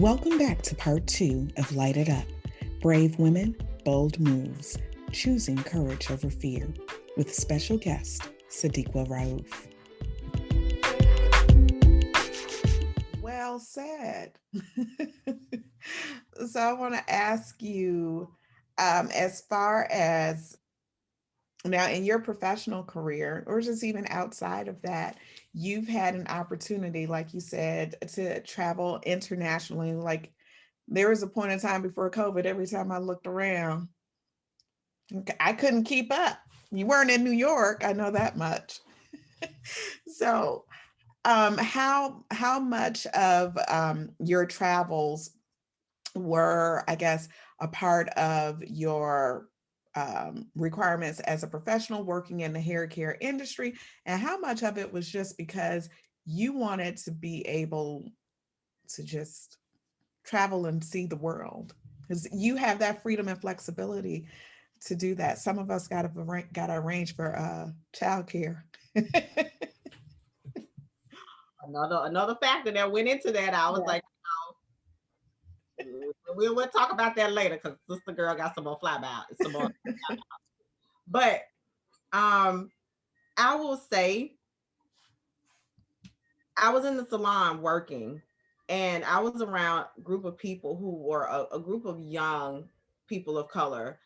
Welcome back to part 2 of Light It Up, Brave Women, Bold Moves, Choosing Courage Over Fear, with special guest, Siddeeqah Raouf. Well said. So I want to ask you, as far as now in your professional career, or just even outside of that, you've had an opportunity, like you said, to travel internationally. Like there was a point in time before COVID, every time I looked around, I couldn't keep up. You weren't in New York, I know that much. So, how much of your travels were, I guess, a part of your requirements as a professional working in the hair care industry, and how much of it was just because you wanted to be able to just travel and see the world? Because you have that freedom and flexibility to do that. Some of us got to arrange for childcare. Another factor that went into that, I was like, we'll talk about that later because sister girl got some more some more. But I will say, I was in the salon working, and I was around a group of people who were a group of young people of color,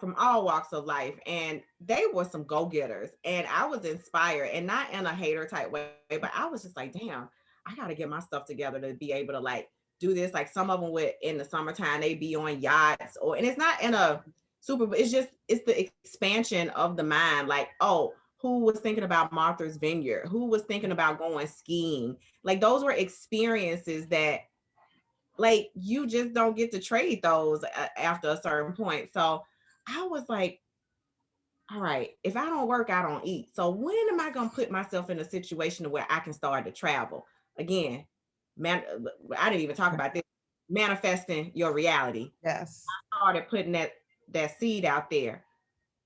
from all walks of life, and they were some go-getters, and I was inspired, and not in a hater type way, but I was just like, damn, I got to get my stuff together to be able to like do this. Like some of them would in the summertime they be on yachts, and it's not in a super, it's just, it's the expansion of the mind. Like, oh, who was thinking about Martha's Vineyard? Who was thinking about going skiing? Like those were experiences that like you just don't get to trade those after a certain point. So I was like, all right, if I don't work, I don't eat. So when am I going to put myself in a situation where I can start to travel again? Man, I didn't even talk about this. Manifesting your reality. Yes. I started putting that seed out there.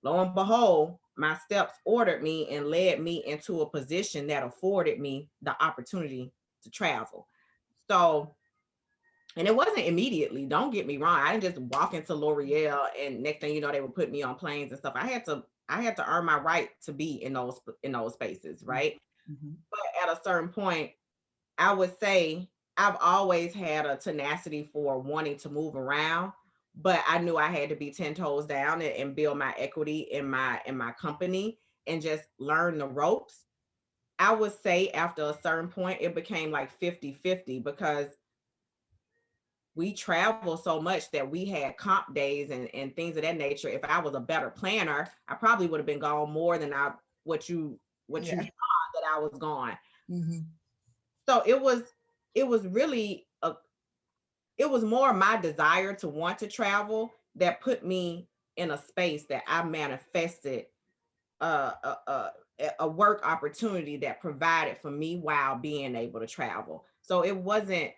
Lo and behold, my steps ordered me and led me into a position that afforded me the opportunity to travel. So, and it wasn't immediately, don't get me wrong. I didn't just walk into L'Oreal and next thing you know, they would put me on planes and stuff. I had to earn my right to be in those spaces, right? Mm-hmm. But at a certain point, I would say I've always had a tenacity for wanting to move around, but I knew I had to be 10 toes down and build my equity in my company and just learn the ropes. I would say after a certain point, it became like 50-50 because we travel so much that we had comp days and things of that nature. If I was a better planner, I probably would have been gone more than what you Yeah. saw that I was gone. Mm-hmm. So it was really it was more my desire to want to travel that put me in a space that I manifested uh, a, a, a work opportunity that provided for me while being able to travel. So it wasn't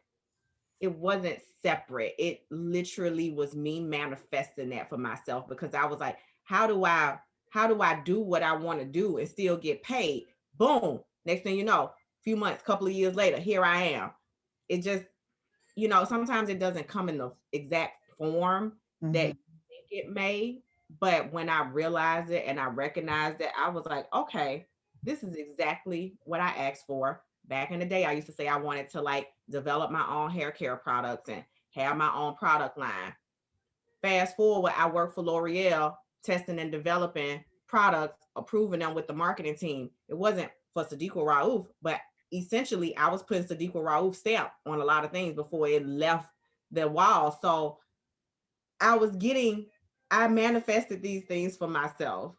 separate. It literally was me manifesting that for myself because I was like, how do I do what I want to do and still get paid? Boom. Next thing you know, a few months, couple of years later, here I am. It just, sometimes it doesn't come in the exact form that Mm-hmm. you think it may. But when I realized it and I recognized it, I was like, okay, this is exactly what I asked for. Back in the day, I used to say I wanted to like develop my own hair care products and have my own product line. Fast forward, I worked for L'Oreal testing and developing products, approving them with the marketing team. It wasn't for Siddeeqah Raouf, but essentially I was putting Siddeeqah Raouf stamp on a lot of things before it left the wall. So I manifested these things for myself.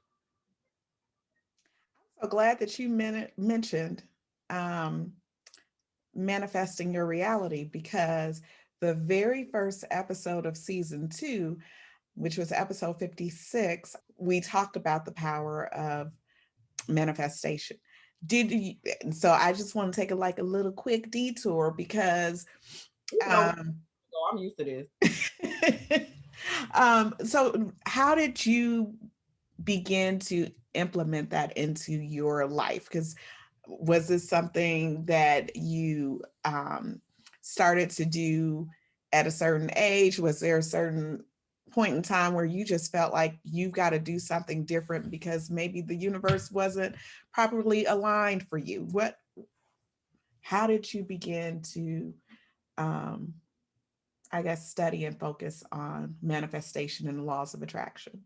So glad that you mentioned um, manifesting your reality, because the very first episode of season 2, which was episode 56, we talked about the power of manifestation. Did you, so I just want to take a little quick detour because You know, um, so I'm used to this. so how did you begin to implement that into your life? Because was this something that you started to do at a certain age? Was there a certain point in time where you just felt like you've got to do something different because maybe the universe wasn't properly aligned for you? How did you begin to, um, I guess, study and focus on manifestation and the laws of attraction?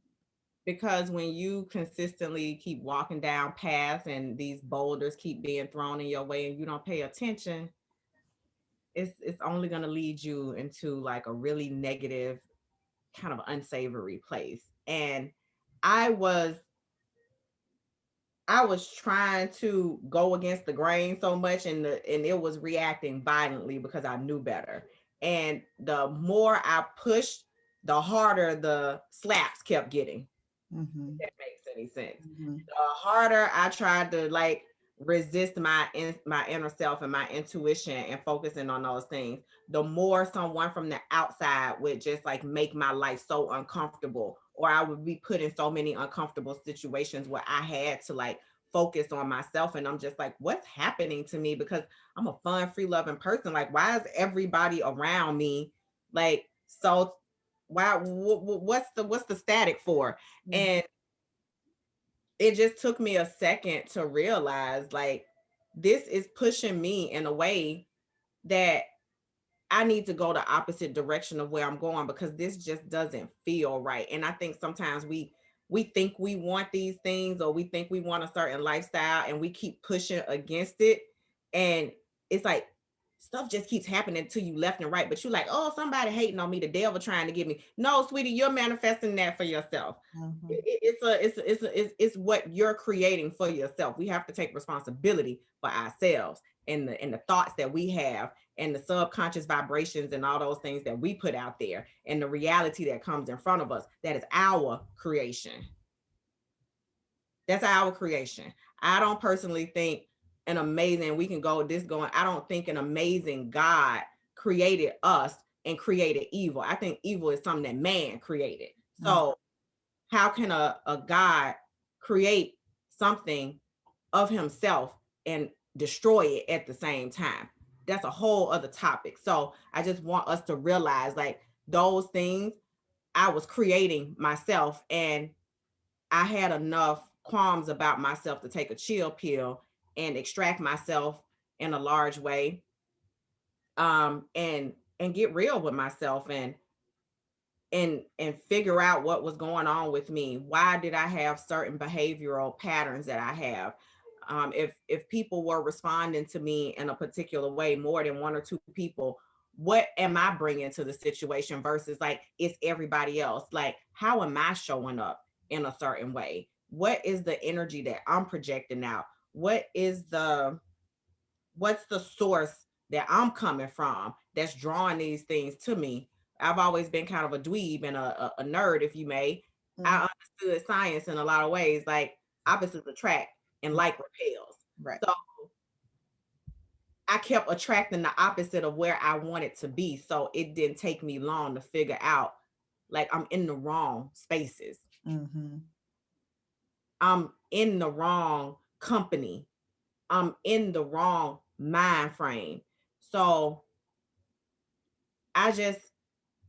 Because when you consistently keep walking down paths and these boulders keep being thrown in your way and you don't pay attention, it's only going to lead you into like a really negative, kind of unsavory place. And I was I was trying to go against the grain so much, and it was reacting violently because I knew better. And the more I pushed, the harder the slaps kept getting. Mm-hmm. That makes any sense. Mm-hmm. The harder I tried to like resist my inner self and my intuition and focusing on those things, the more someone from the outside would just like make my life so uncomfortable, or I would be put in so many uncomfortable situations where I had to like focus on myself. And I'm just like, what's happening to me? Because I'm a fun, free loving person. Like, why is everybody around me like so? Why? What's the static for? And it just took me a second to realize like this is pushing me in a way that I need to go the opposite direction of where I'm going, because this just doesn't feel right. And I think sometimes we think we want these things, or we think we want a certain lifestyle, and we keep pushing against it. And it's like stuff just keeps happening to you left and right. But you're like, oh, somebody hating on me, the devil trying to get me. No, sweetie, you're manifesting that for yourself. Mm-hmm. It's what you're creating for yourself. We have to take responsibility for ourselves and the thoughts that we have, and the subconscious vibrations and all those things that we put out there, and the reality that comes in front of us. That is our creation. That's our creation. I don't personally think an amazing, we can go this going, I don't think an amazing God created us and created evil. I think evil is something that man created. So how can a God create something of himself and destroy it at the same time? That's a whole other topic. So I just want us to realize like those things I was creating myself, and I had enough qualms about myself to take a chill pill and extract myself in a large way, and get real with myself, and figure out what was going on with me. Why did I have certain behavioral patterns that I have? If people were responding to me in a particular way, more than one or two people, what am I bringing to the situation versus like it's everybody else? Like, how am I showing up in a certain way? What is the energy that I'm projecting out? What's the source that I'm coming from that's drawing these things to me? I've always been kind of a dweeb and a nerd, if you may. Mm-hmm. I understood science in a lot of ways, like opposites attract and like repels. Right. So I kept attracting the opposite of where I wanted to be. So it didn't take me long to figure out like I'm in the wrong spaces. Mm-hmm. I'm in the wrong company. I'm in the wrong mind frame. So I just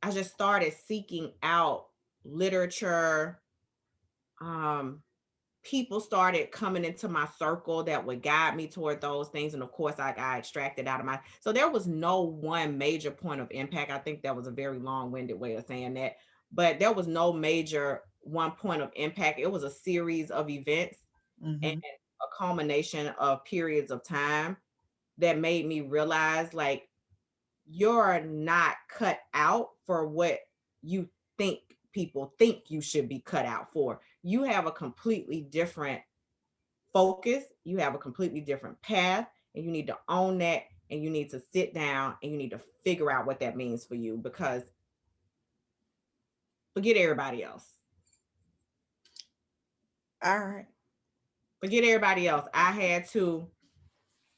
I just started seeking out literature. Um, People started coming into my circle that would guide me toward those things. And of course, I got extracted out of my. So there was no one major point of impact. I think that was a very long winded way of saying that. But there was no major one point of impact. It was a series of events and Mm-hmm. a culmination of periods of time that made me realize like you're not cut out for what you think people think you should be cut out for. You have a completely different focus, you have a completely different path, and you need to own that, and you need to sit down and you need to figure out what that means for you, because forget everybody else. All right. Forget everybody else. I had to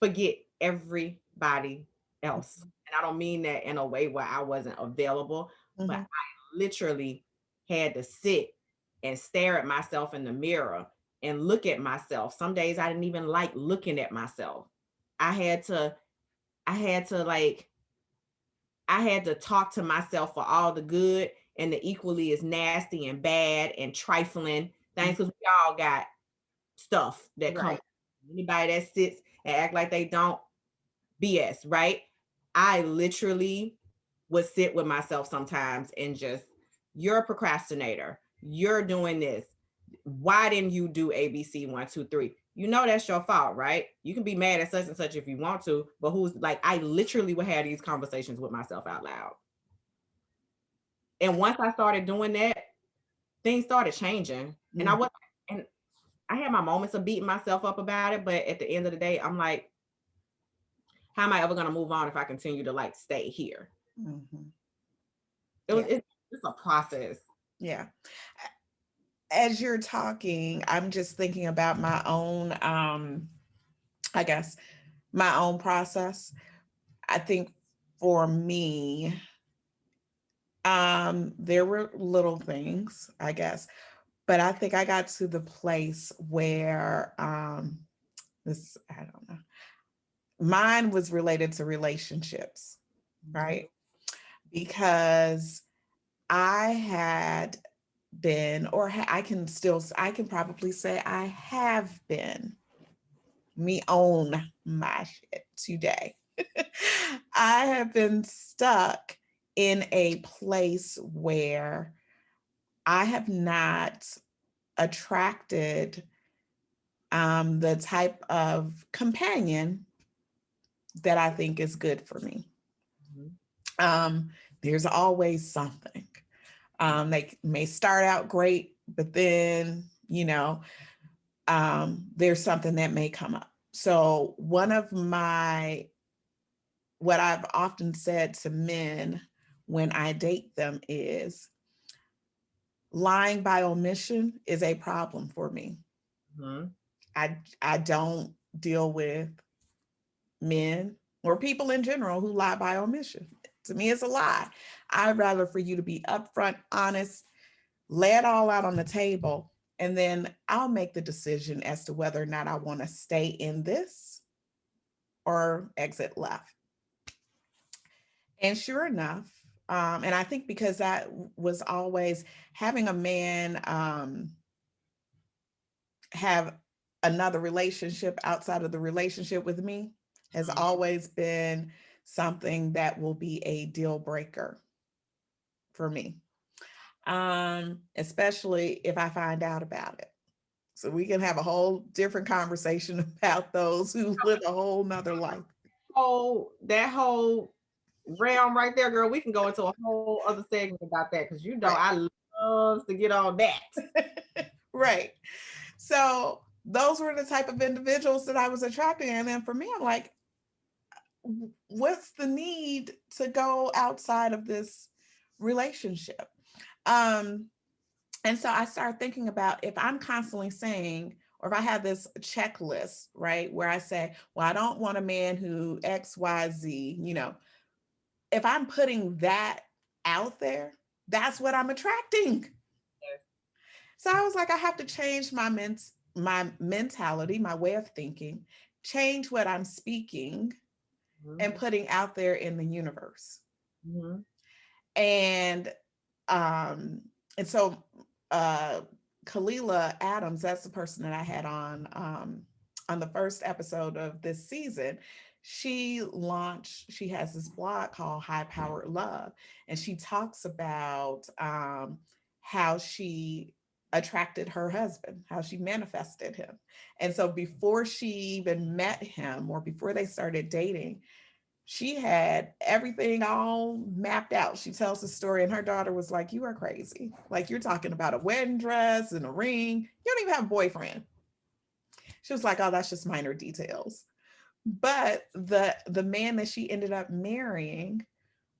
forget everybody else. And I don't mean that in a way where I wasn't available, but Mm-hmm. I literally had to sit and stare at myself in the mirror and look at myself. Some days I didn't even like looking at myself. I had to, I had to like, I had to talk to myself for all the good and the equally as nasty and bad and trifling things, Mm. because we all got stuff that comes. Right. Anybody that sits and act like they don't, BS, right? I literally would sit with myself sometimes and just, you're a procrastinator. You're doing this. Why didn't you do ABC 1, 2, 3? You know that's your fault, right? You can be mad at such and such if you want to, but who's like, I literally would have these conversations with myself out loud. And once I started doing that, things started changing. And I Mm. was and I had my moments of beating myself up about it, but at the end of the day, I'm like, how am I ever gonna move on if I continue to like stay here? Mhm. It was Yeah. it's a process. Yeah. As you're talking, I'm just thinking about my own, I guess, my own process. I think for me, there were little things, I guess, but I think I got to the place where, this, I don't know, mine was related to relationships, Mhm. right? Because I had been, or I can still, I can probably say I have been, me own my shit today. I have been stuck in a place where I have not attracted the type of companion that I think is good for me. Mhm. Um, there's always something. They may start out great, but then, there's something that may come up. So, one of what I've often said to men when I date them is lying by omission is a problem for me. Mhm. I don't deal with men or people in general who lie by omission. To me, it's a lie. I'd rather for you to be upfront, honest, lay it all out on the table, and then I'll make the decision as to whether or not I want to stay in this or exit left. And sure enough, and I think because that was always having a man have another relationship outside of the relationship with me has Mhm. always been something that will be a deal breaker for me, especially if I find out about it. So we can have a whole different conversation about those who live a whole nother life. That whole realm right there, girl, we can go into a whole other segment about that because you know Right. I love to get on that. Right. So those were the type of individuals that I was attracting. And then for me, I'm like, what's the need to go outside of this relationship? Um, and so I started thinking about if I'm constantly saying, or if I have this checklist, right, where I say, well, I don't want a man who X, Y, Z, if I'm putting that out there, that's what I'm attracting. So I was like, I have to change my mentality, my way of thinking, change what I'm speaking Mhm. and putting out there in the universe. Mhm. And um and so uh Kalila Adams, that's the person that I had on the first episode of this season. She has this blog called High Powered Love, and she talks about how she attracted her husband, how she manifested him. And so before she even met him or before they started dating, she had everything all mapped out. She tells the story, and her daughter was like, "You are crazy. Like, you're talking about a wedding dress and a ring. You don't even have a boyfriend." She was like, "Oh, that's just minor details." But the man that she ended up marrying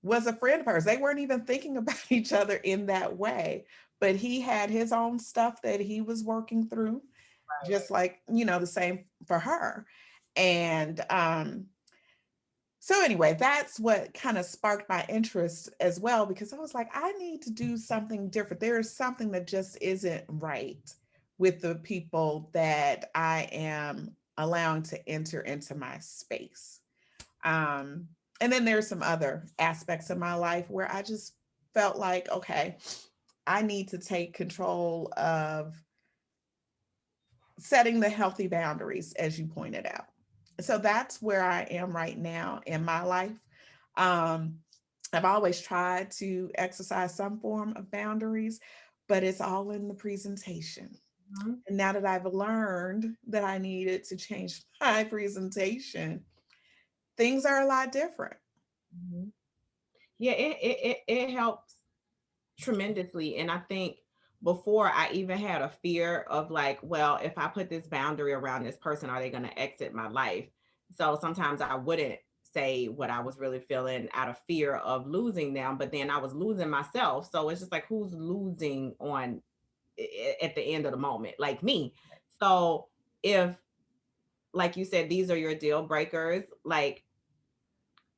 was a friend of hers. They weren't even thinking about each other in that way, but he had his own stuff that he was working through, Right. just like, the same for her. And so anyway, that's what kind of sparked my interest as well, because I was like, I need to do something different. There is something that just isn't right with the people that I am allowing to enter into my space. Um, And then there's some other aspects of my life where I just felt like, okay, I need to take control of setting the healthy boundaries, as you pointed out. So that's where I am right now in my life. Um, I've always tried to exercise some form of boundaries, but it's all in the presentation. Mhm. And now that I've learned that I needed to change my presentation, things are a lot different. Mhm. Yeah, it helps tremendously. And I think before I even had a fear of like, well, if I put this boundary around this person, are they going to exit my life? So sometimes I wouldn't say what I was really feeling out of fear of losing them, but then I was losing myself. So it's just like, who's losing on at the end of the moment? Like me. So if, like you said, these are your deal breakers, like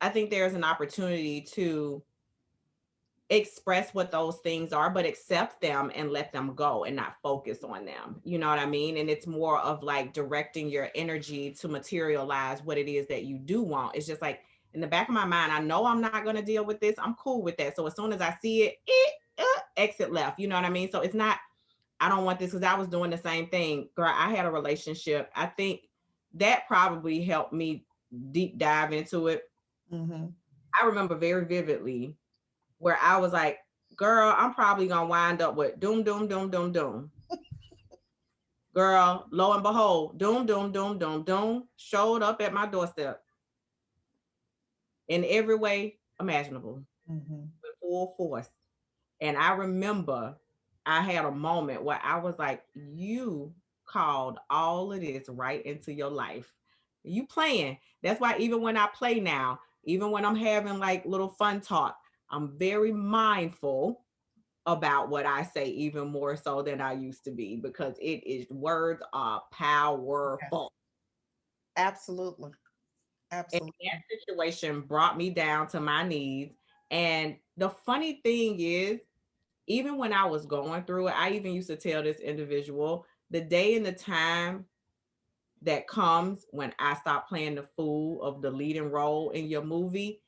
I think there's an opportunity to express what those things are, but accept them and let them go and not focus on them. You know what I mean? And it's more of like directing your energy to materialize what it is that you do want. It's just like in the back of my mind, I know I'm not going to deal with this. I'm cool with that. So as soon as I see it, exit left. You know what I mean? So it's not, I don't want this because I was doing the same thing. Girl, I had a relationship. I think that probably helped me deep dive into it. Mhm. I remember very vividly where I was like, girl, I'm probably gonna wind up with doom, doom, doom, doom, doom. Girl, lo and behold, doom, doom, doom, doom, doom showed up at my doorstep in every way imaginable Mhm. with full force. And I remember I had a moment where I was like, you called all of this right into your life. You playing. That's why even when I play now, even when I'm having like little fun talk, I'm very mindful about what I say even more so than I used to be because it is words are Yes. powerful. Absolutely. And Absolutely. that situation brought me down to my knees. And the funny thing is, even when I was going through it, I even used to tell this individual the day and the time that comes when I stop playing the fool of the leading role in your movie,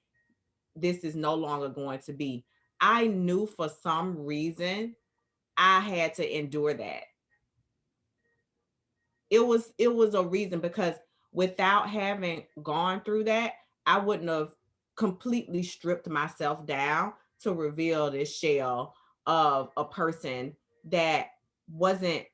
this is no longer going to be. I knew for some reason I had to endure that. It was a reason because without having gone through that, I wouldn't have completely stripped myself down to reveal this shell of a person that wasn't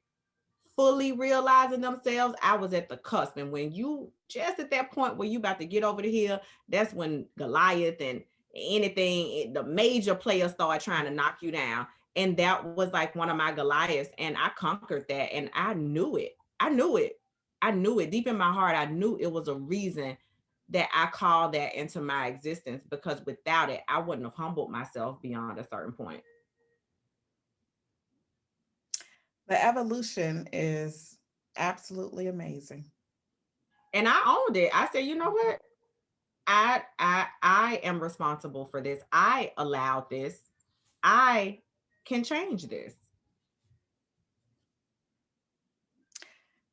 fully realizing themselves. I was at the cusp. And when you just at that point where you about to get over the hill, that's when Goliath and anything, the major players start trying to knock you down. And that was like one of my Goliaths. And I conquered that. And I knew it. I knew it. I knew it deep in my heart. I knew it was a reason that I called that into my existence because without it, I wouldn't have humbled myself beyond a certain point. The evolution is absolutely amazing. And I owned it. I said, you know what? I am responsible for this. I allowed this. I can change this.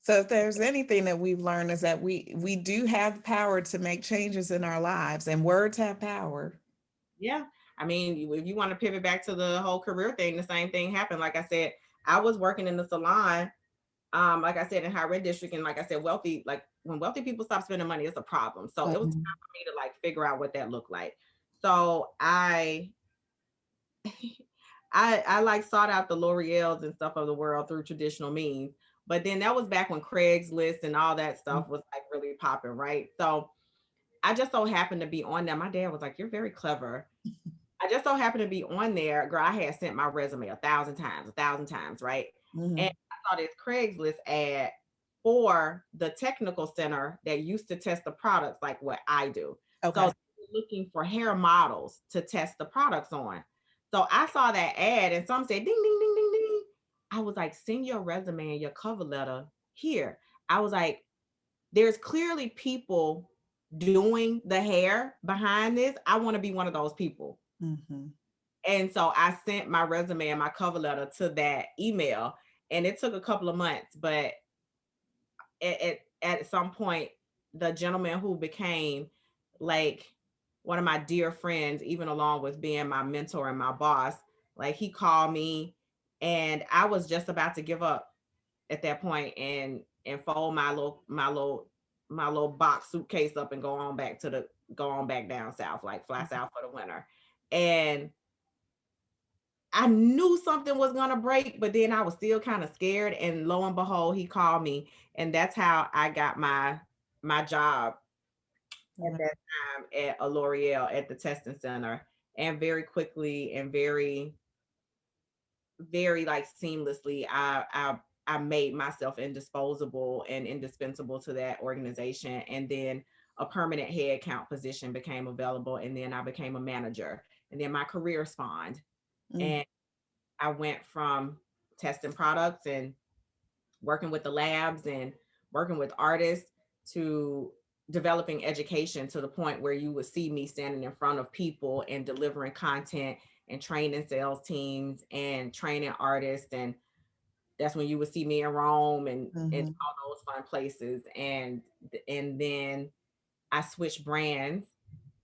So if there's anything that we've learned is that we do have power to make changes in our lives, and words have power. Yeah. I mean, if you want to pivot back to the whole career thing, the same thing happened. Like I said, I was working in the salon, like I said, in high rent district, and like I said, wealthy, like when wealthy people stop spending money, it's a problem. So it was Mhm. time for me to like figure out what that looked like. So I like sought out the L'Oreals and stuff of the world through traditional means. But then that was back when Craigslist and all that stuff was like really popping, right? So I just so happened to be on there. My dad was like, "You're very clever." I just so happened to be on there. Girl, I had sent my resume a thousand times, right? And Mhm. I saw this Craigslist ad for the technical center that used to test the products like what I do. So Okay. they were looking for hair models to test the products on. So I saw that ad and some said ding ding ding ding ding. I was like, send your resume and your cover letter here. I was like, there's clearly people doing the hair behind this. I want to be one of those people. Mhm. And so I sent my resume and my cover letter to that email. And it took a couple of months, but at some point, the gentleman who became like one of my dear friends, even along with being my mentor and my boss, like he called me and I was just about to give up at that point and fold my little box suitcase up and go on back down south, like fly south for the winter. And I knew something was gonna break, but then I was still kind of scared. And lo and behold, he called me, and that's how I got my job at Mhm. that time at a L'Oreal at the testing center. And very quickly and very like seamlessly, I made myself indisposable and indispensable to that organization. And then a permanent head count position became available, and then I became a manager, and then my career spawned. Mm. And I went from testing products and working with the labs and working with artists to developing education to the point where you would see me standing in front of people and delivering content and training sales teams and training artists. And that's when you would see me in Rome and Mhm. all those fun places. And then I switched brands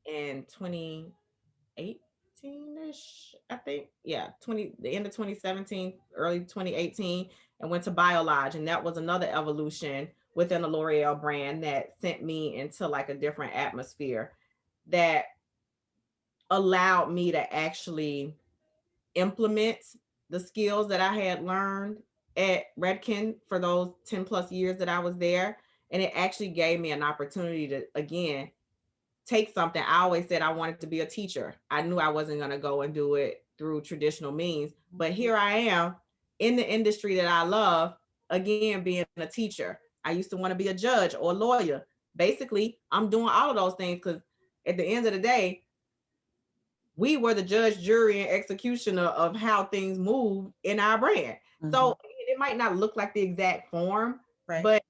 in 2018ish, I think. Yeah, 20 the end of 2017, early 2018, and went to Biolodge. And that was another evolution within the L'Oreal brand that sent me into like a different atmosphere that allowed me to actually implement the skills that I had learned at Redken for those 10 plus years that I was there. And it actually gave me an opportunity to, again, take something. I always said I wanted to be a teacher. I knew I wasn't going to go and do it through traditional means, but here I am in the industry that I love, again, being a teacher. I used to want to be a judge or a lawyer. Basically, I'm doing all of those things because at the end of the day, we were the judge, jury, and executioner of how things move in our brand. Mhm. So it might not look like the exact form, Right. but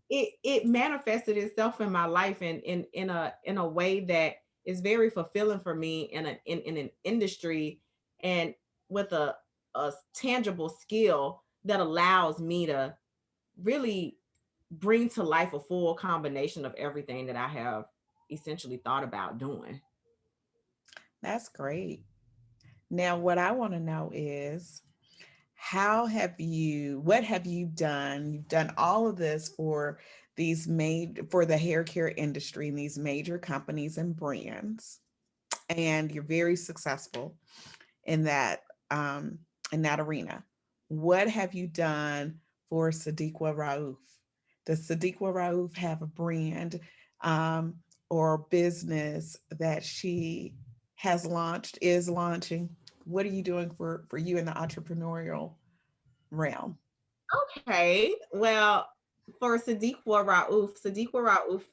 it manifested itself in my life in a way that is very fulfilling for me in an industry and with a tangible skill that allows me to really bring to life a full combination of everything that I have essentially thought about doing. That's great. Now, what I want to know is what have you done? You've done all of this for for the hair care industry and these major companies and brands, and you're very successful in um, that arena. What have you done for Siddeeqah Rauf? Does Siddeeqah Rauf have a brand um, or business that she has launched, is launching? What are you doing for you in the entrepreneurial realm? Okay, well, for Sadiqa Rauf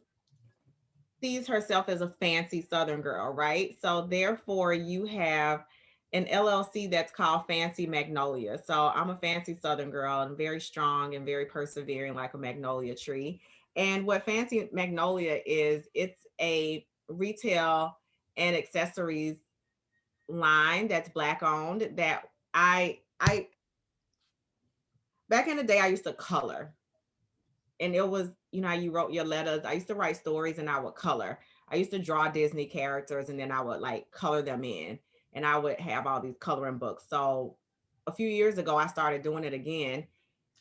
sees herself as a fancy Southern girl, right? So therefore, you have an LLC that's called Fancy Magnolia. So I'm a fancy Southern girl and very strong and very persevering, like a magnolia tree. And what Fancy Magnolia is, it's a retail and accessories line that's black owned that I back in the day I used to color, and it was, you know, how you wrote your letters. I used to write stories and I would color. I used to draw Disney characters and then I would like color them in, and I would have all these coloring books. So a few years ago I started doing it again,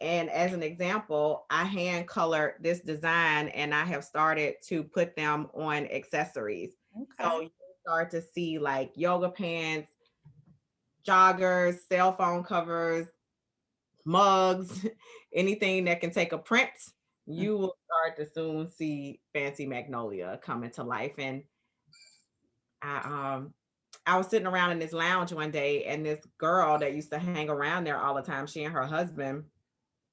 and as an example, I hand colored this design and I have started to put them on accessories. Okay. So you start to see like yoga pants, joggers, cell phone covers, mugs, anything that can take a print, you will start to soon see Fancy Magnolia coming to life. And I I was sitting around in this lounge one day, and this girl that used to hang around there all the time, she and her husband,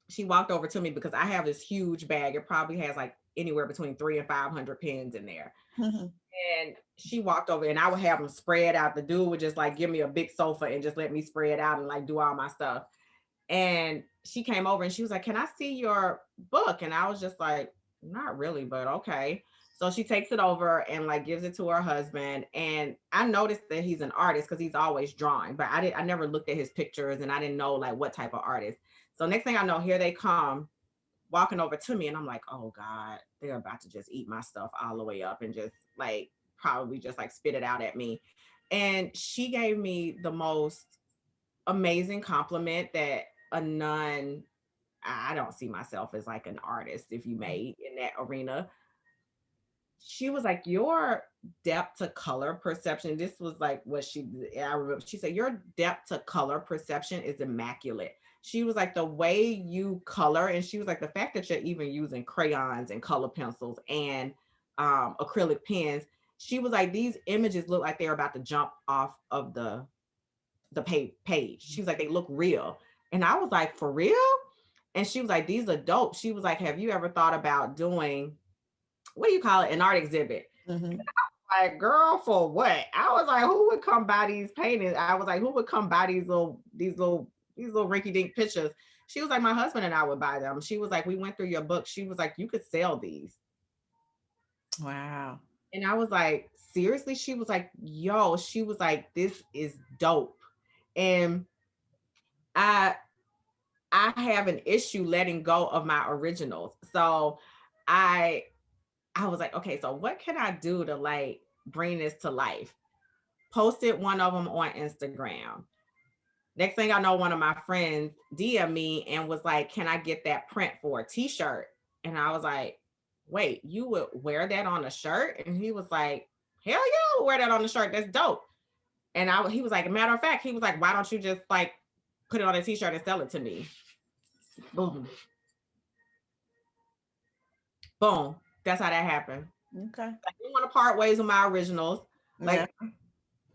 she walked over to me because I have this huge bag. It probably has like anywhere between 300 and 500 pins in there. Mhm. And she walked over, and I would have them spread out. The dude would just like give me a big sofa and just let me spread out and like do all my stuff. And she came over and she was like, "Can I see your book?" And I was just like, "Not really, but okay." So she takes it over and like gives it to her husband. And I noticed that he's an artist because he's always drawing, but I never looked at his pictures and I didn't know like what type of artist. So next thing I know, here they come walking over to me, and I'm like, "Oh God, they're about to just eat my stuff all the way up and just like probably just like spit it out at me. And she gave me the most amazing compliment that a nun, I don't see myself as like an artist if you made in that arena. She was like, your depth to color perception. This was like what I remember. She said, your depth to color perception is immaculate. She was like, the way you color, and she was like, the fact that you're even using crayons and color pencils and acrylic pens. She was like, these images look like they're about to jump off of the page. She was like, they look real. And I was like, for real? And she was like, these are dope. She was like, have you ever thought about doing, what do you call it, an art exhibit? Mm-hmm. Like, girl, for what? I was like, who would come buy these paintings? I was like, who would come buy these little rinky dink pictures? She was like, my husband and I would buy them. She was like, we went through your book. She was like, you could sell these. Wow. And I was like, seriously? She was like, yo, she was like, this is dope. And I I have an issue letting go of my originals. So I I was like, okay, so what can I do to like bring this to life? Posted one of them on Instagram. Next thing I know, one of my friends DM me and was like, can I get that print for a t-shirt? And I was like, wait, you would wear that on a shirt? And he was like, hell yeah, I would wear that on the shirt. That's dope. And he was like, matter of fact, he was like, why don't you just like put it on a t-shirt and sell it to me? Boom. Boom. That's how that happened. Okay. I didn't want to part ways with my originals. Yeah. Like,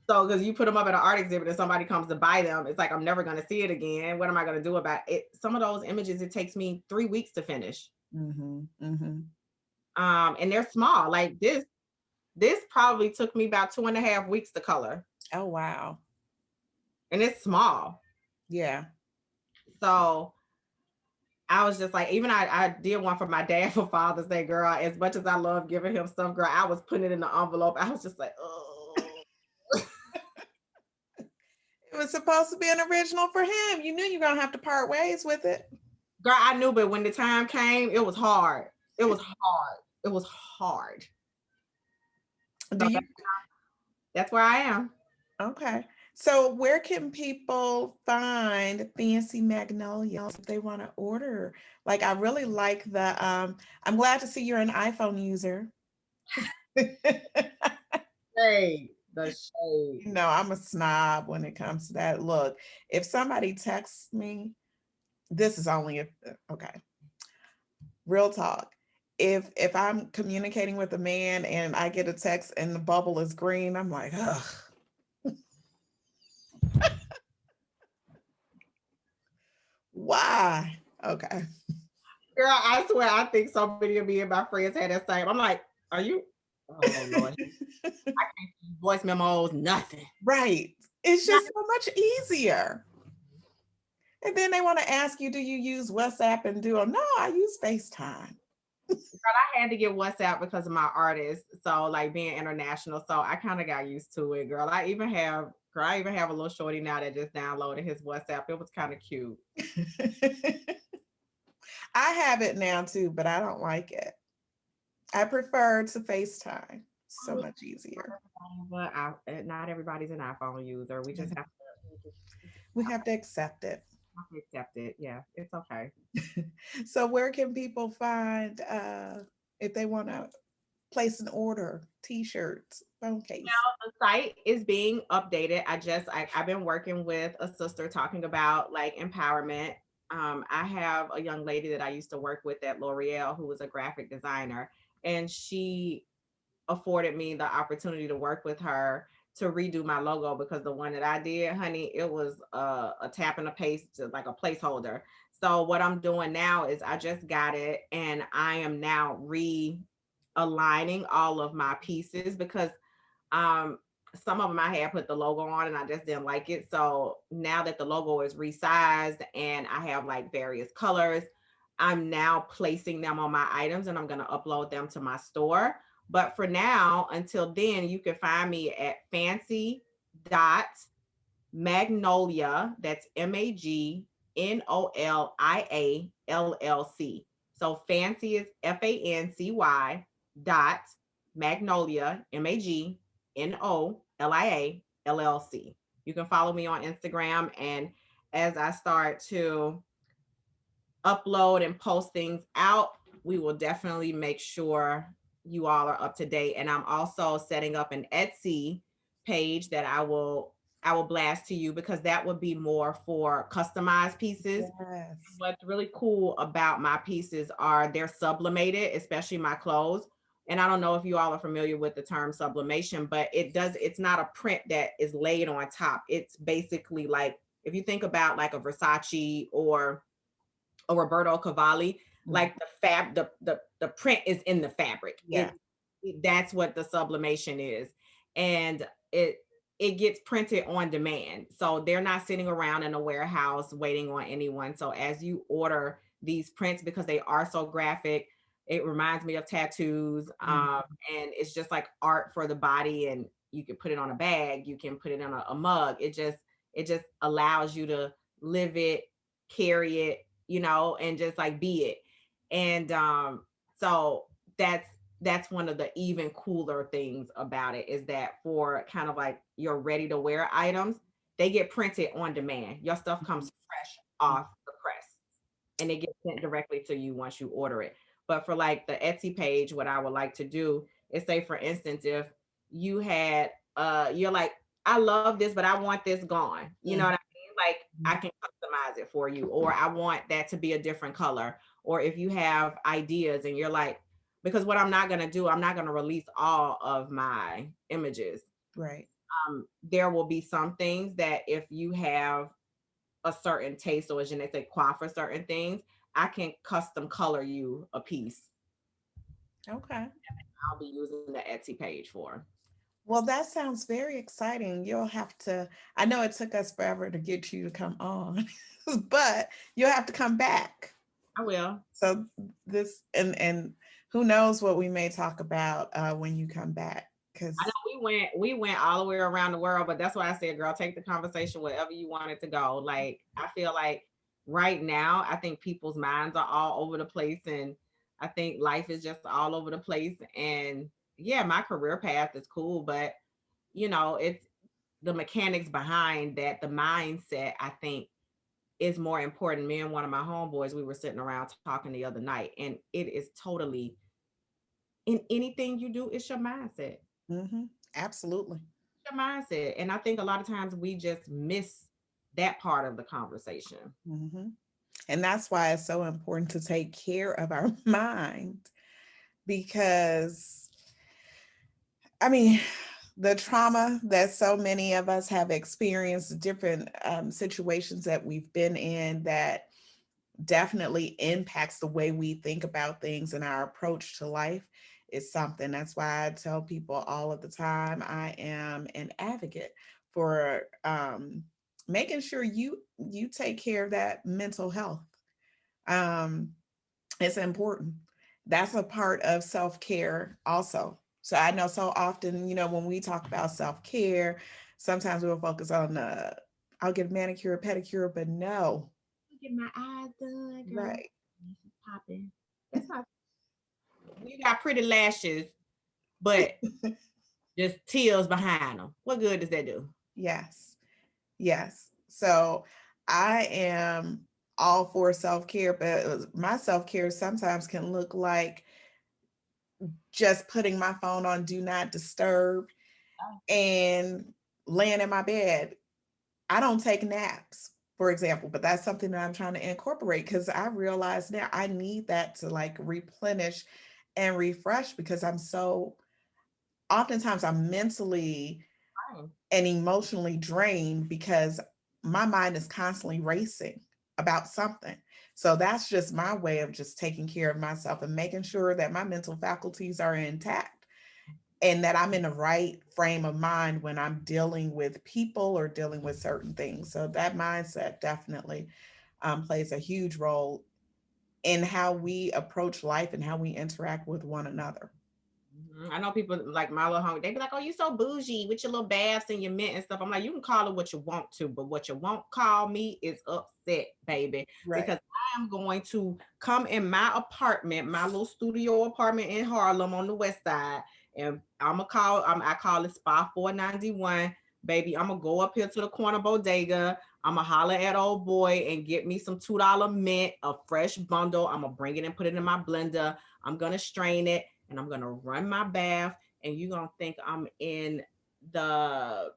so because you put them up at an art exhibit and somebody comes to buy them, it's like I'm never going to see it again. What am I going to do about it? Some of those images, it takes me 3 weeks to finish. Mm-hmm. Mm-hmm. And they're small. Like this probably took me about 2.5 weeks to color. Oh, wow. And it's small. Yeah. So I was just like, even I did one for my dad for Father's Day, girl. As much as I love giving him stuff, girl, I was putting it in the envelope. I was just like, oh. It was supposed to be an original for him. You knew you were going to have to part ways with it. Girl, I knew, but when the time came, it was hard. It was hard. It was hard. Do So you? that's where I am. Okay. So where can people find Fancy Magnolias if they want to order? Like, I really like the, I'm glad to see you're an iPhone user. Shade. The shade. No, I'm a snob when it comes to that. Look, if somebody texts me, this is only if, okay, real talk. If I'm communicating with a man and I get a text and the bubble is green, I'm like, ugh. Why? Okay. Girl, I swear, I think so many of me and my friends had that same. I'm like, are you? Oh Lord, I can't see voice memos, nothing. Right. It's just so much easier. And then they want to ask you, do you use WhatsApp and do? No, I use FaceTime. Girl, I had to get WhatsApp because of my artist. So like being international. So I kind of got used to it, girl. I even have a little shorty now that just downloaded his WhatsApp. It was kind of cute. I have it now too, but I don't like it. I prefer to FaceTime. So much easier. But not everybody's an iPhone user. We just We have to accept it. have to accept it. Yeah, it's okay. So where can people find if they want to place an order, t-shirts, phone case? Now the site is being updated. I've been working with a sister talking about like empowerment. I have a young lady that I used to work with at L'Oreal who was a graphic designer, and she afforded me the opportunity to work with her to redo my logo because the one that I did, honey, it was a tap and a paste, like a placeholder. So what I'm doing now is I just got it and I am now realigning all of my pieces because um some of them I had put the logo on and I just didn't like it. So now that the logo is resized and I have like various colors, I'm now placing them on my items and I'm going to upload them to my store. But for now, until then, you can find me at fancy dot magnolia. That's MAGNOLIA LLC. So fancy is FANCY dot Magnolia, Magnolia LLC. You can follow me on Instagram. And as I start to upload and post things out, we will definitely make sure you all are up to date. And I'm also setting up an Etsy page that I will blast to you, because that would be more for customized pieces. Yes. What's really cool about my pieces are they're sublimated, especially my clothes. And I don't know if you all are familiar with the term sublimation, but it's not a print that is laid on top. It's basically like, if you think about like a Versace or a Roberto Cavalli, Mm. like the print is in the fabric. Yeah. That's what the sublimation is. And it gets printed on demand. So they're not sitting around in a warehouse waiting on anyone. So as you order these prints, because they are so graphic, it reminds me of tattoos. Mm. And it's just like art for the body. And you can put it on a bag, you can put it on a mug. It just allows you to live it, carry it, and just like be it. And so that's one of the even cooler things about it, is that for kind of like your ready to wear items, they get printed on demand. Your stuff comes fresh off the press, and it gets sent directly to you once you order it. But for like the Etsy page, what I would like to do is, say for instance, if you had you're like, I love this, but I want this gone. You know what I Mm. mean? Like, I can customize it for you, or I want that to be a different color. Or if you have ideas and you're like, because what I'm not gonna do, I'm not gonna release all of my images. Right. There will be some things that, if you have a certain taste or a je ne sais quoi for certain things, I can custom color you a piece. Okay. I'll be using the Etsy page for. Well, that sounds very exciting. You'll have to, I know it took us forever to get you to come on, but you'll have to come back. I will. So this and who knows what we may talk about when you come back I know because we went all the way around the world, but that's why I said, girl, take the conversation wherever you want it to go. Like, I feel like right now, I think people's minds are all over the place, and I think life is just all over the place. And yeah, my career path is cool, but it's the mechanics behind that, the mindset, I think, is more important. Me and one of my homeboys, we were sitting around talking the other night, and it is totally, in anything you do, it's your mindset. absolutely. Your mindset. And I think a lot of times we just miss that part of the conversation. hmm And that's why it's so important to take care of our mind because, I mean, the trauma that so many of us have experienced, different situations that we've been in that definitely impacts the way we think about things and our approach to life is something. That's why I tell people all of the time I am an advocate for making sure you take care of that mental health. Um, it's important. That's a part of self-care also. So I know so often, when we talk about self-care, sometimes we'll focus on I'll get a manicure, pedicure, but no. Get my eyes done, girl. Right. Popping. That's not. You got pretty lashes, but just tears behind them. What good does that do? Yes. Yes. So I am all for self-care, but my self-care sometimes can look like just putting my phone on do not disturb and laying in my bed. I don't take naps, for example, but that's something that I'm trying to incorporate because I realize now I need that to like replenish and refresh because oftentimes I'm mentally Right. and emotionally drained because my mind is constantly racing about something. So that's just my way of just taking care of myself and making sure that my mental faculties are intact and that I'm in the right frame of mind when I'm dealing with people or dealing with certain things. So that mindset definitely plays a huge role in how we approach life and how we interact with one another. I know people like my little homie. They be like, "Oh, you so bougie with your little baths and your mint and stuff." I'm like, "You can call it what you want to, but what you won't call me is upset, baby, Right. because I am going to come in my apartment, my little studio apartment in Harlem on the West Side, And I call it Spa 491. Baby, I'm gonna go up here to the corner bodega. I'm gonna holler at old boy and get me some $2 mint, a fresh bundle. I'm gonna bring it and put it in my blender. I'm gonna strain it and I'm gonna run my bath. And you're gonna think I'm in the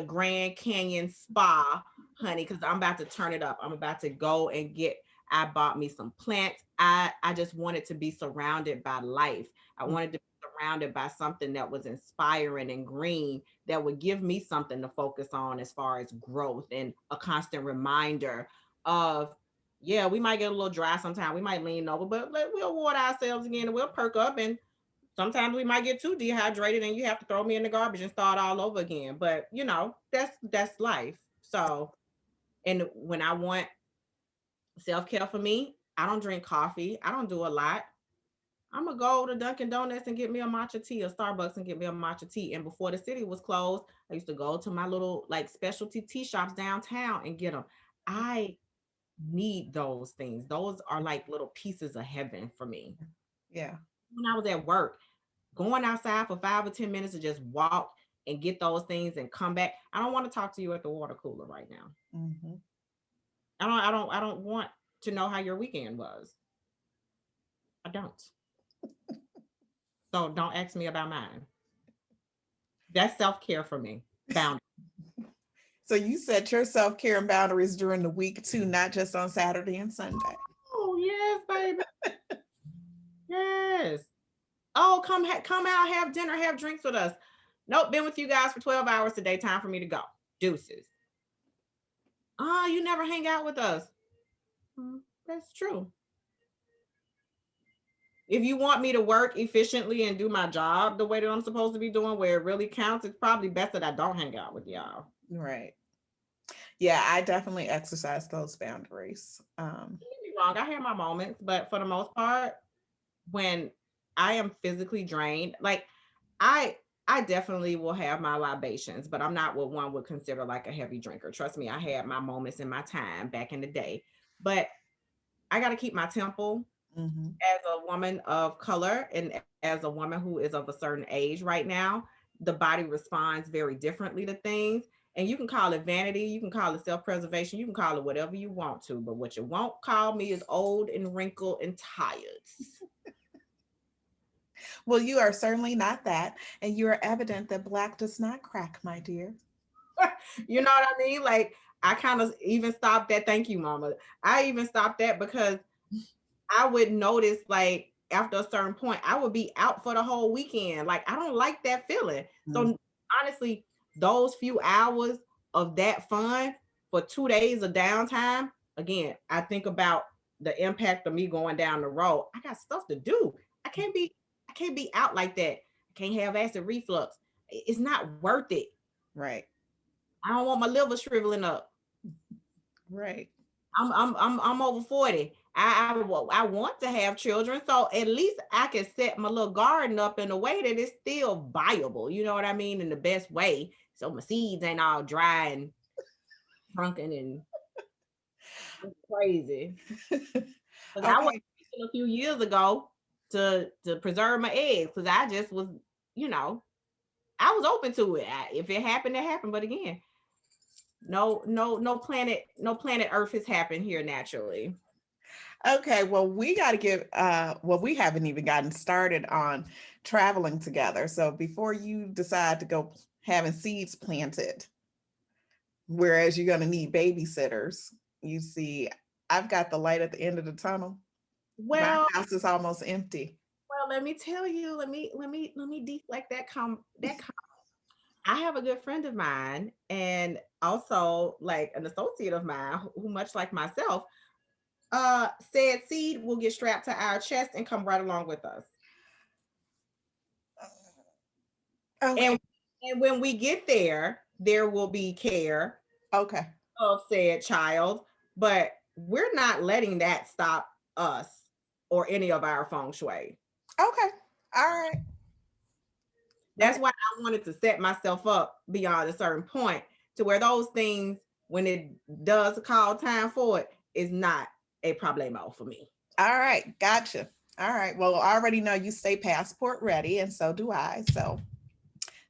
Grand Canyon Spa, honey, because I'm about to turn it up. I'm about to go and get. I bought me some plants. I just wanted to be surrounded by life. I wanted to be surrounded by something that was inspiring and green that would give me something to focus on as far as growth and a constant reminder of, yeah, we might get a little dry sometime. We might lean over, but we'll water ourselves again and we'll perk up. And sometimes we might get too dehydrated and you have to throw me in the garbage and start all over again. But that's life. So, and when I want self-care for me, I don't drink coffee. I don't do a lot. I'm gonna go to Dunkin' Donuts and get me a matcha tea, or Starbucks and get me a matcha tea. And before the city was closed, I used to go to my little like specialty tea shops downtown and get them. I need those things. Those are like little pieces of heaven for me. Yeah. When I was at work, going outside for 5 or 10 minutes to just walk and get those things and come back. I don't want to talk to you at the water cooler right now. Mm-hmm. I don't want to know how your weekend was. I don't. So don't ask me about mine. That's self-care for me. Bound. So you set your self-care and boundaries during the week too, not just on Saturday and Sunday. Oh yes, baby. Yes. Oh, come out, have dinner, have drinks with us. Nope, been with you guys for 12 hours today. Time for me to go. Deuces. Oh, you never hang out with us. That's true. If you want me to work efficiently and do my job the way that I'm supposed to be doing, where it really counts, it's probably best that I don't hang out with y'all. Right. Yeah, I definitely exercise those boundaries. Don't get me wrong, I have my moments, but for the most part, when I am physically drained, like I I definitely will have my libations, but I'm not what one would consider like a heavy drinker. Trust me, I had my moments in my time back in the day. But I got to keep my temple Mhm. as a woman of color and as a woman who is of a certain age right now. The body responds very differently to things. And you can call it vanity, you can call it self preservation, you can call it whatever you want to. But what you won't call me is old and wrinkled and tired. Well, you are certainly not that, and you are evident that black does not crack, my dear. You know what I mean? Like, I kind of even stopped that. Thank you, mama. I even stopped that because I would notice, like, after a certain point, I would be out for the whole weekend. Like, I don't like that feeling. Mm. So, honestly, those few hours of that fun for 2 days of downtime, again, I think about the impact of me going down the road. I got stuff to do. I can't be, I can't be out like that. I can't have acid reflux. It's not worth it. Right. I don't want my liver shriveling up. Right. I'm over 40. I want to have children, so at least I can set my little garden up in a way that it's still viable. You know what I mean? In the best way, so my seeds ain't all dry and shrunken and crazy. Because I was Okay. a few years ago to preserve my eggs, because I just was, you know, I was open to it. If it happened, it happened. But again, no planet Earth has happened here naturally. Okay, well, we got to get, well, we haven't even gotten started on traveling together. So before you decide to go having seeds planted, whereas you're going to need babysitters, you see, I've got the light at the end of the tunnel. My Well, house is almost empty. let me tell you. Let me deflect that. I have a good friend of mine, and also like an associate of mine, who much like myself, said seed will get strapped to our chest and come right along with us. Okay. And when we get there, there will be care Okay. of said child, but we're not letting that stop us or any of our feng shui. Okay. All right. That's why I wanted to set myself up beyond a certain point to where those things, when it does call time for it, is not a problemo for me. All right. Gotcha. All right. Well, I already know you stay passport ready, and so do I. So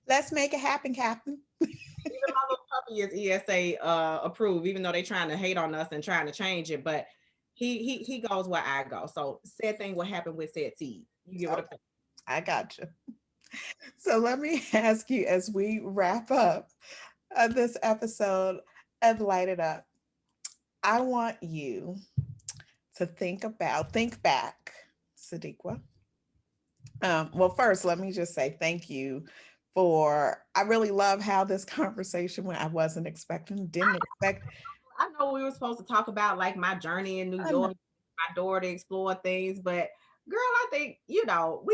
let's make it happen, Captain. Even my little puppy is ESA approved, even though they trying to hate on us and trying to change it. But he goes where I go. So said thing will happen with said seed. You give it a Okay, call. I got you. So let me ask you as we wrap up this episode of Light It Up. I want you to think back, Siddeeqah. Well, first, let me just say thank you for. I really love how this conversation went. I wasn't expecting, didn't expect. I know we were supposed to talk about like my journey in New I know, York, my door to explore things, but girl, I think we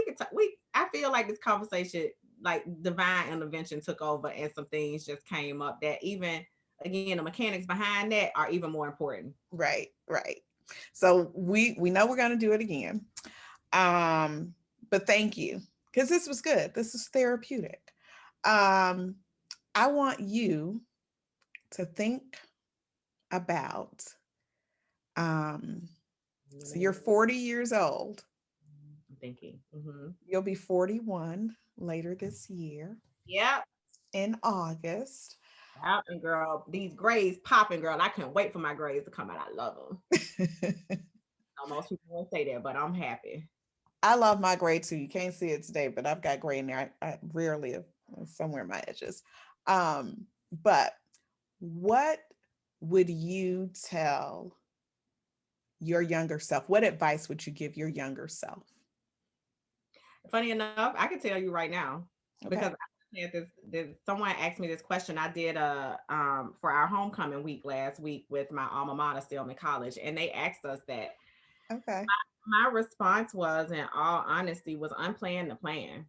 could we. I feel like this conversation, like divine intervention, took over, and some things just came up that even again the mechanics behind that are even more important. right, right. So we know we're gonna do it again. Um, but thank you because this was good. This is therapeutic. Um, I want you to think about. So you're 40 years old. I'm thinking. Mm-hmm. You'll be 41 later this year Yep. in August. Yep. And girl, these grades popping, girl. I can't wait for my grades to come out. I love them. Most people won't say that, but I'm happy. I love my gray too. You can't see it today, but I've got gray in there. I rarely have somewhere in my edges. But what would you tell your younger self? What advice would you give your younger self? Funny enough, I can tell you right now because Okay. I had this. Someone asked me this question. I did a for our homecoming week last week with my alma mater, Stillman College, and they asked us that. Okay. My response was, in all honesty, was unplanned the plan.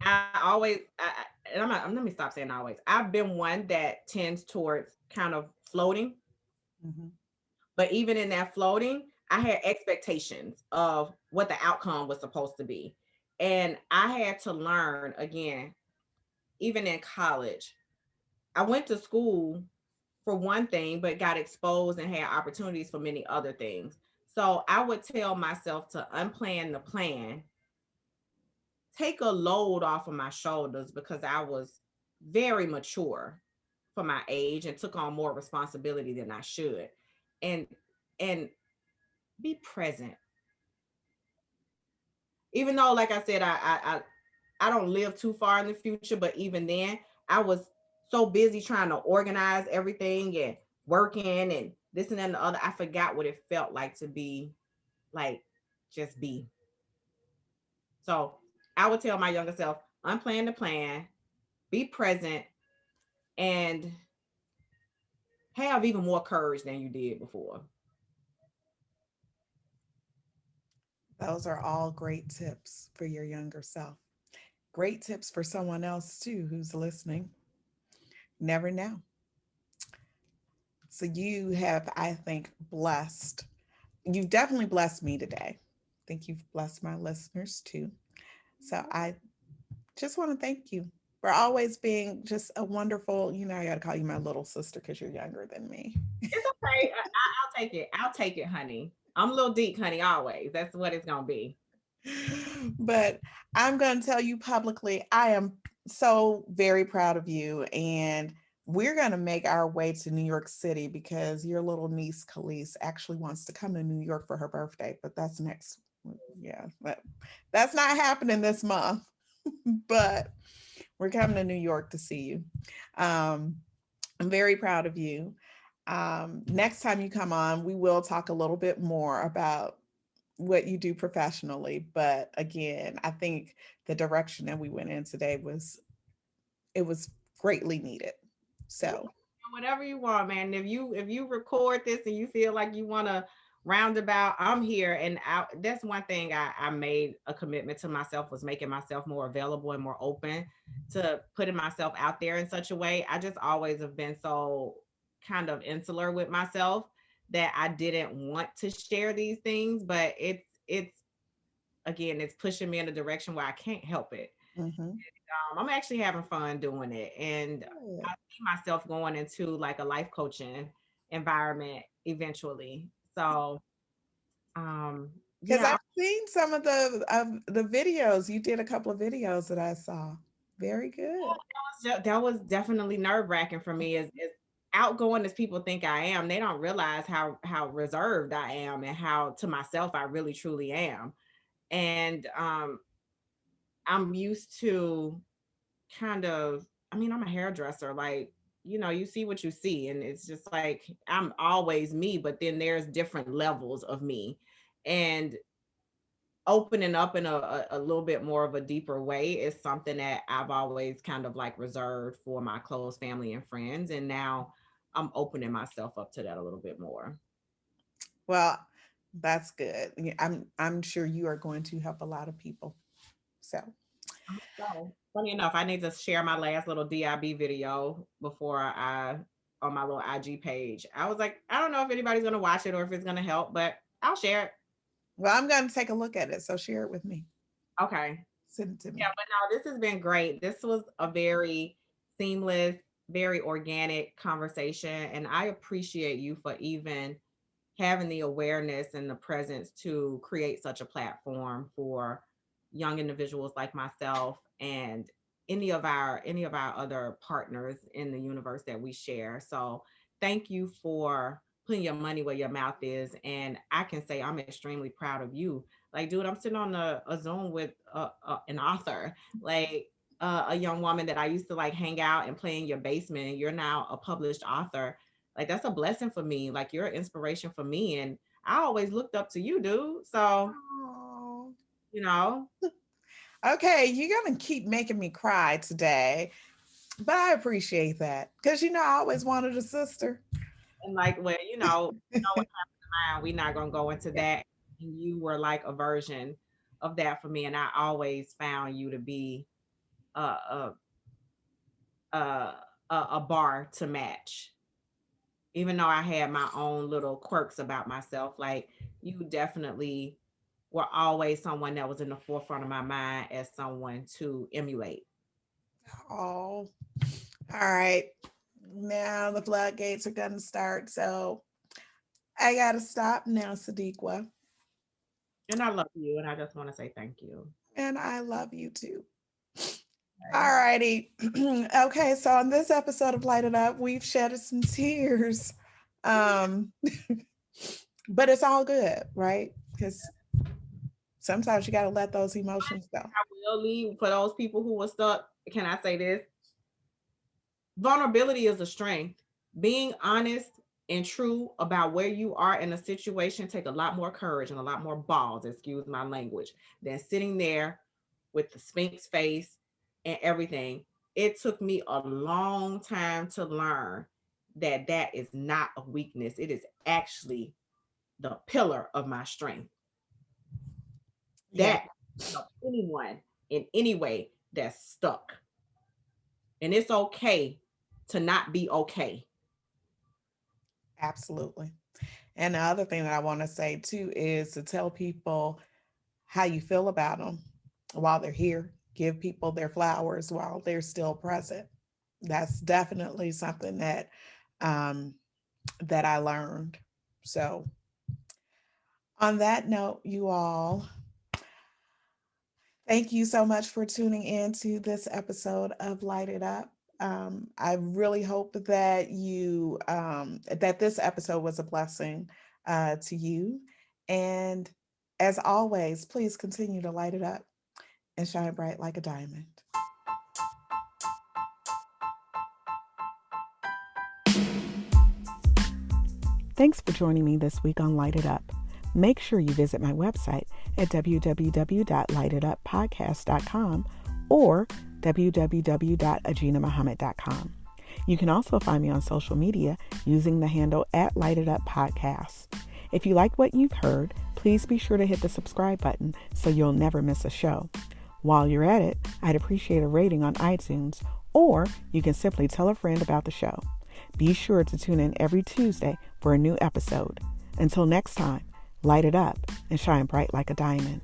I always, and let me stop saying always. I've been one that tends towards kind of floating, Hmm. but even in that floating, I had expectations of what the outcome was supposed to be. And I had to learn again, even in college. I went to school for one thing, but got exposed and had opportunities for many other things. So I would tell myself to unplan the plan, take a load off of my shoulders because I was very mature for my age and took on more responsibility than I should. And and be present. Even though, like I said, I don't live too far in the future, but even then, I was so busy trying to organize everything and working and this and then the other. I forgot what it felt like to be like just be. So I would tell my younger self, unplan the plan, be present, and have even more courage than you did before. Those are all great tips for your younger self. Great tips for someone else too who's listening. Never know. So you have, I think, you've definitely blessed me today. I think you've blessed my listeners too. So I just want to thank you for always being just a wonderful, I got to call you my little sister because you're younger than me. It's okay. I'll take it. I'll take it, honey. I'm a little deep, honey, always. That's what it's gonna be. But I'm going to tell you publicly, I am so very proud of you. And we're going to make our way to New York City because your little niece, Khalees, actually wants to come to New York for her birthday. But that's next. Yeah, that's not happening this month. But we're coming to New York to see you. Um, I'm very proud of you. Next time you come on, we will talk a little bit more about what you do professionally. But again, I think the direction that we went in today was greatly needed. So Whatever you want, man. If you record this and you feel like you want to roundabout, I'm here. And that's one thing I made a commitment to myself was making myself more available and more open to putting myself out there in such a way. I just always have been so kind of insular with myself that I didn't want to share these things, but it's again, it's pushing me in a direction where I can't help it. mhm. I'm actually having fun doing it, and I Good. see myself going into like a life coaching environment eventually. So Um, Because yeah, I've seen some of the videos. You did a couple of videos that I saw. Very good. that was definitely nerve wracking for me. As outgoing as people think I am, they don't realize how reserved I am and how to myself I really truly am. And I'm used to kind of, I mean, I'm a hairdresser. Like, you see what you see, and it's just like I'm always me, but then there's different levels of me. And opening up in a little bit more of a deeper way is something that I've always kind of like reserved for my close family and friends. And now I'm opening myself up to that a little bit more. Well, that's good. Yeah, I'm sure you are going to help a lot of people. So, So funny enough, I need to share my last little DIB video before I on my little IG page. I was like, I don't know if anybody's gonna watch it or if it's gonna help, but I'll share it. well, I'm going to take a look at it. So share it with me. Okay. Send it to Yeah, me. but no, this has been great. This was a very seamless, very organic conversation. And I appreciate you for even having the awareness and the presence to create such a platform for young individuals like myself and any of our other partners in the universe that we share. So thank you for putting your money where your mouth is. And I can say I'm extremely proud of you. Like, dude, I'm sitting on a Zoom with an author, like a young woman that I used to like hang out and play in your basement. And you're now a published author. Like, that's a blessing for me. Like, you're an inspiration for me. And I always looked up to you, dude. So, Oh, you know, okay. You're going to keep making me cry today, but I appreciate that because, I always wanted a sister. and like, well, what happened to mine, we're not going to go into that. And you were like a version of that for me. And I always found you to be a, a, a, a bar to match. Even though I had my own little quirks about myself, like you definitely were always someone that was in the forefront of my mind as someone to emulate. Oh, all right. Now the floodgates are going to start. So I got to stop now, Siddeeqah. And I love you, and I just want to say thank you. And I love you too. Okay. All righty. Okay. So on this episode of Light It Up, we've shed some tears. Um, but it's all good, right? Because sometimes you got to let those emotions go. I will leave for those people who were stuck. Can I say this? Vulnerability is a strength. Being honest and true about where you are in a situation take a lot more courage and a lot more balls, excuse my language, than sitting there with the Sphinx face and everything. It took me a long time to learn that that is not a weakness. It is actually the pillar of my strength. Yeah, That help anyone in any way that's stuck. And it's okay to not be okay. absolutely. And the other thing that I want to say too is to tell people how you feel about them while they're here. Give people their flowers while they're still present. That's definitely something um, that I learned. So, on that note, you all, thank you so much for tuning in to this episode of Light It Up. I really hope that that this episode was a blessing to you. And as always, please continue to light it up and shine bright like a diamond. Thanks for joining me this week on Light It Up. Make sure you visit my website at www.lightituppodcast.com or www.aginahmuhammad.com. You can also find me on social media using the handle at Light It Up Podcasts. If you like what you've heard, please be sure to hit the subscribe button so you'll never miss a show. While you're at it, I'd appreciate a rating on iTunes, or you can simply tell a friend about the show. Be sure to tune in every Tuesday for a new episode. Until next time, light it up and shine bright like a diamond.